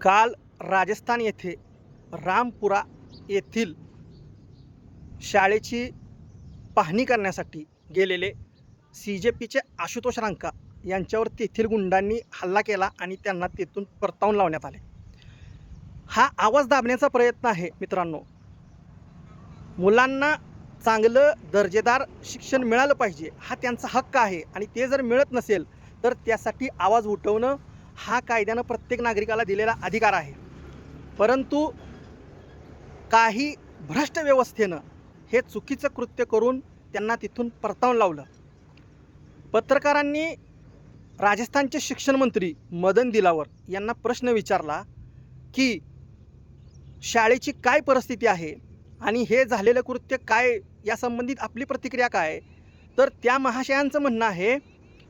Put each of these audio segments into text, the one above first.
काल राजस्थान येथे रामपुरा येथील शाळेची पाहणी करण्यासाठी गेलेले CJPचे आशुतोष रांका यांच्यावर तेथील गुंडांनी हल्ला केला आणि त्यांना तेथून परतावून लावण्यात आले। हा आवाज दाबण्याचा प्रयत्न आहे मित्रांनो। मुलांना चांगलं दर्जेदार शिक्षण मिळालं पाहिजे, हा त्यांचा हक्क आहे आणि ते जर मिळत नसेल तर त्यासाठी आवाज उठवणं हा कायद्यानं प्रत्येक नागरिकाला दिलेला अधिकार आहे। परंतु काही भ्रष्ट व्यवस्थेनं हे चुकीचं कृत्य करून त्यांना तिथून परतावून लावलं। पत्रकारांनी राजस्थानचे शिक्षण मंत्री मदन दिलावर यांना प्रश्न विचारला की शाळेची काय परिस्थिती आहे आणि हे झालेलं कृत्य काय, या संबंधित आपली प्रतिक्रिया काय। तर त्या महाशयांचं म्हणणं आहे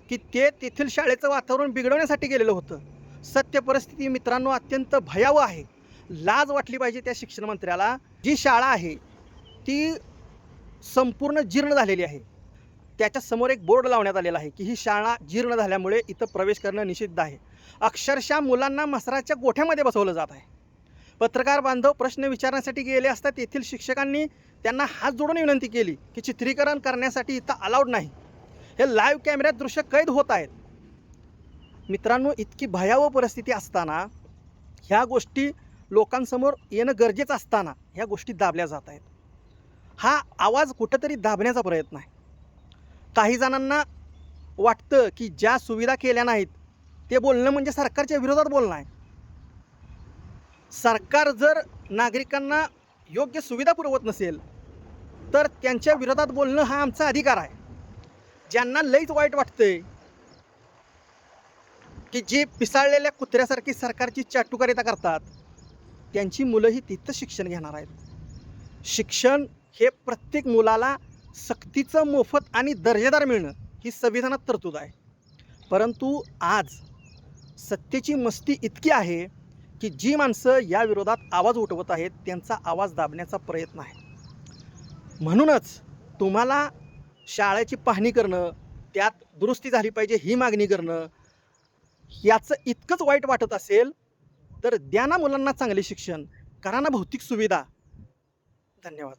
की ते तेथील शाळेचं वातावरण बिघडवण्यासाठी गेलेलं होतं। सत्य परिस्थिती मित्रांनो अत्यंत भयावह आहे। लाज वाटली पाहिजे त्या शिक्षण मंत्र्याला। जी शाळा आहे ती संपूर्ण जीर्ण झालेली आहे। त्याच्या समोर एक बोर्ड लावण्यात आलेला आहे की ही शाळा जीर्ण झाल्यामुळे इथं प्रवेश करणं निषिद्ध आहे। अक्षरशः मुलांना मसराच्या गोठ्यामध्ये बसवलं जात आहे। पत्रकार बांधव प्रश्न विचारण्यासाठी गेले असता तेथील शिक्षकांनी त्यांना हात जोडून विनंती केली की चित्रीकरण करण्यासाठी इथं अलाउड नाही। हे लाईव्ह कॅमेऱ्यात दृश्य कैद होत आहेत। मित्रांनो इतकी भयावह परिस्थिती असताना ह्या गोष्टी लोकांसमोर येणं गरजेचं असताना ह्या गोष्टी दाबल्या जात आहेत। हा आवाज कुठंतरी दाबण्याचा प्रयत्न आहे। काही जणांना वाटतं की ज्या सुविधा केल्या नाहीत ते बोलणं म्हणजे सरकारच्या विरोधात बोलणं आहे। सरकार जर नागरिकांना योग्य सुविधा पुरवत नसेल तर त्यांच्या विरोधात बोलणं हा आमचा अधिकार आहे। ज्यांना लईच वाईट वाटतंय की जी पिसाळलेल्या कुत्र्यासारखी सरकारची चाटुकारिता करतात त्यांची मुलंही तिथं शिक्षण घेणार आहेत। शिक्षण हे प्रत्येक मुलाला सक्तीचं, मोफत आणि दर्जेदार मिळणं ही संविधानात तरतूद आहे। परंतु आज सत्तेची मस्ती इतकी आहे की जी माणसं या विरोधात आवाज उठवत आहेत त्यांचा आवाज दाबण्याचा प्रयत्न आहे। म्हणूनच तुम्हाला शाळेची पाहणी करणं, त्यात दुरुस्ती झाली पाहिजे ही मागणी करणं याचं इतकंच वाईट वाटत असेल तर द्या ना मुलांना चांगले शिक्षण, करा ना भौतिक सुविधा। धन्यवाद।